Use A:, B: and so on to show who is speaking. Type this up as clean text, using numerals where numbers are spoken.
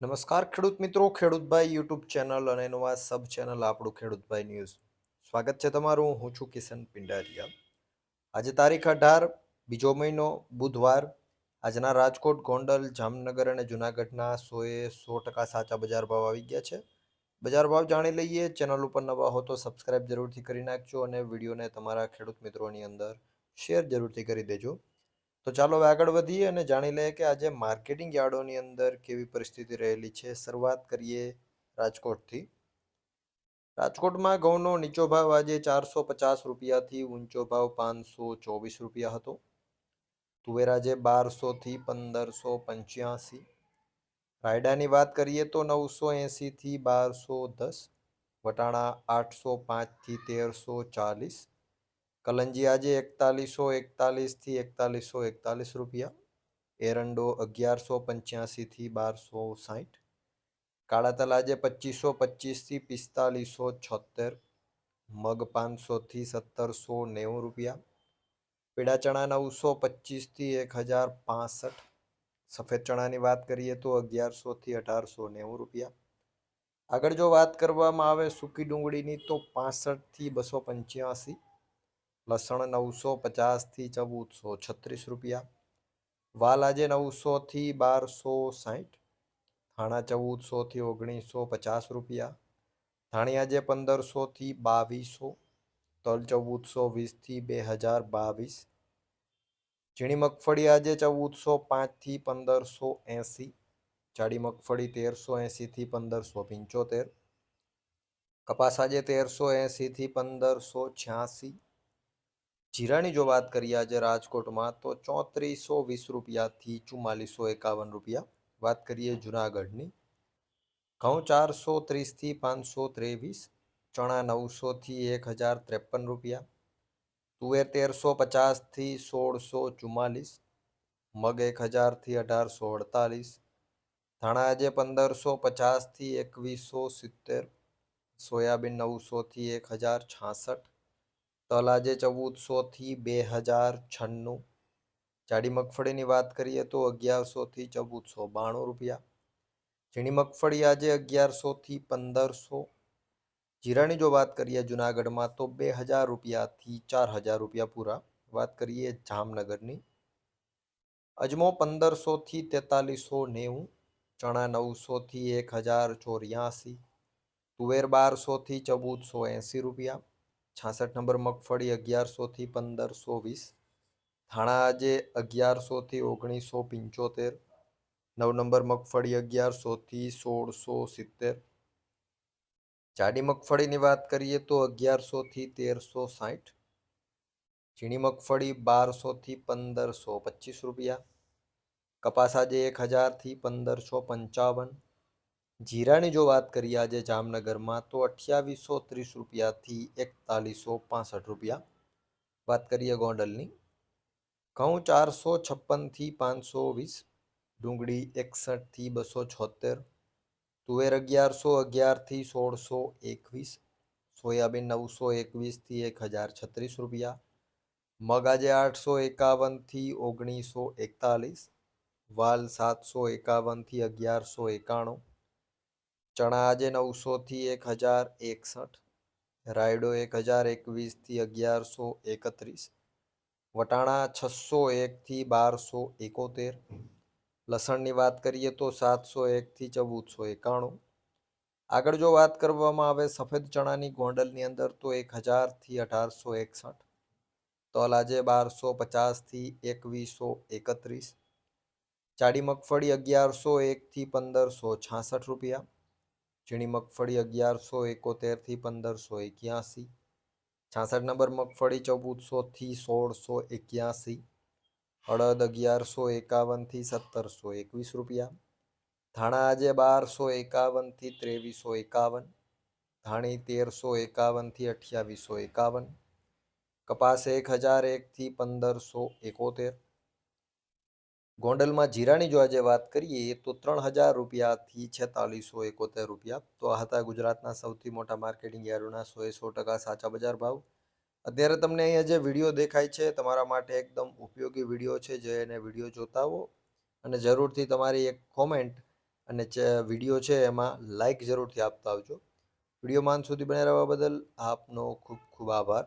A: નમસ્કાર ખેડૂત મિત્રો, ખેડૂતભાઈ યુટ્યુબ ચેનલ અને નવા સબ ચેનલ આપણું ખેડૂતભાઈ ન્યૂઝ. સ્વાગત છે તમારું. હું છું કિશન પિંડારિયા. આજે તારીખ 18 બીજો મહિનો બુધવાર. આજના રાજકોટ, ગોંડલ, જામનગર અને જુનાગઢના 100% સાચા બજાર ભાવ આવી ગયા છે. બજાર ભાવ જાણી લઈએ. ચેનલ ઉપર નવા હો તો સબસ્ક્રાઇબ જરૂરથી કરી નાખજો અને વિડીયોને તમારા ખેડૂત મિત્રોની અંદર શેર જરૂરથી કરી દેજો. તો ચાલો હવે આગળ વધીએ અને જાણી લઈએ કે આજે માર્કેટિંગ યાર્ડોની અંદર કેવી પરિસ્થિતિ રહેલી છે. શરૂઆત કરીએ રાજકોટથી. રાજકોટમાં ઘઉંનો નીચો ભાવ આજે 450 રૂપિયાથી ઊંચો ભાવ 524 રૂપિયા હતો. તુવેર આજે 1200 થી 1585. રાયડાની વાત કરીએ તો 980 થી 1210. વટાણા 805 થી 1340. કલંજી આજે 4141 થી 4141 રૂપિયા. એરંડો 1185 થી 1260. કાળા તલ આજે 2525 થી 4576. મગ 500 થી 1790 રૂપિયા. પીળા ચણા 925 થી 1065. સફેદ ચણાની વાત કરીએ તો 1100 થી 1890 રૂપિયા. આગળ જો વાત કરવામાં આવે સૂકી ડુંગળીની તો 65 થી 285. લસણ 950 થી 1436 રૂપિયા. વાલ આજે 900 થી 1260. ધાણા 1400 થી 1950 રૂપિયા. ધાણી આજે 1500 થી 2200. તલ 1420 થી 2022. ઝીણી મગફળી આજે 1405 થી 1580. જાડી મગફળી 1380 થી 1575. કપાસ આજે 1380 થી 1586. જીરાની જો વાત કરીએ આજે રાજકોટમાં તો 3420 રૂપિયાથી 4451 રૂપિયા. વાત કરીએ જુનાગઢની. ઘઉં 430 થી 523. ચણા 900 થી 1053 રૂપિયા. તુવેર 1350 થી 1644. મગ 1000 થી 1848. ધાણા આજે 1550 થી 2170. સોયાબીન 900 થી 1066. તલ આજે 1400 થી 2096. જાડી મગફળીની વાત કરીએ તો 1100 થી 1492 રૂપિયા. ઝીણી મગફળી આજે 1100 થી 1500. જીરાની જો વાત કરીએ જુનાગઢમાં તો 2000 રૂપિયાથી 4000 રૂપિયા પૂરા. વાત કરીએ જામનગરની. અજમો 1500 થી 4390. ચણા 900 થી 1084. તુવેર 1200 થી 1480 રૂપિયા. 66 નંબર મગફળી 1100 થી 1520. ધાણા આજે 1100 થી 1975. 9 નંબર મગફળી 1100 થી 1670. જાડી મગફળીની વાત કરીએ તો 1100 થી 1360. ઝીણી મગફળી 1200 થી 1525 રૂપિયા. કપાસ આજે 1000 થી 1555. જીરાની જો વાત કરીએ આજે જામનગરમાં તો 2830 રૂપિયાથી 4165 રૂપિયા. વાત કરીએ ગોંડલની. ઘઉં 456 થી 520. ડુંગળી 61 થી 276. તુવેર 1111 થી 1621. સોયાબીન 921 થી 1036 રૂપિયા. મગ આજે 851 થી 1941. વાલ 751 થી 1191. ચણા આજે 900 થી 1061. રાયડો 1021 થી 1131. વટાણા 601 થી 1271. લસણની વાત કરીએ તો 701 થી 1491. આગળ જો વાત કરવામાં આવે સફેદ ચણાની ગોંડલની અંદર તો 1000 થી 1861. તલ આજે 1250 થી 2131. જાડી મગફળી 1101 થી 1566 રૂપિયા. ઝીણી મગફળી 1171 થી 1581. 66 નંબર મગફળી 1400 થી 1681. અડદ 1151 થી 1721 રૂપિયા. ધાણા આજે 1251 થી 2351. ધાણી 1351 થી 2851. કપાસ 1001 થી 1571. ગોંડલમાં જીરાની જો આજે વાત કરીએ તો 3000 રૂપિયાથી 4671 રૂપિયા. તો આ હતા ગુજરાતના સૌથી મોટા માર્કેટિંગ યાર્ડોના 100% સાચા બજાર ભાવ. અત્યારે તમને અહીંયા જે વિડીયો દેખાય છે તમારા માટે એકદમ ઉપયોગી વિડીયો છે. જે એને વિડીયો જોતા હો અને જરૂરથી તમારી એક કોમેન્ટ અને વિડીયો છે એમાં લાઈક જરૂરથી આપતા આવજો. વિડીયોમાં અંત સુધી બને રહેવા બદલ આપનો ખૂબ ખૂબ આભાર.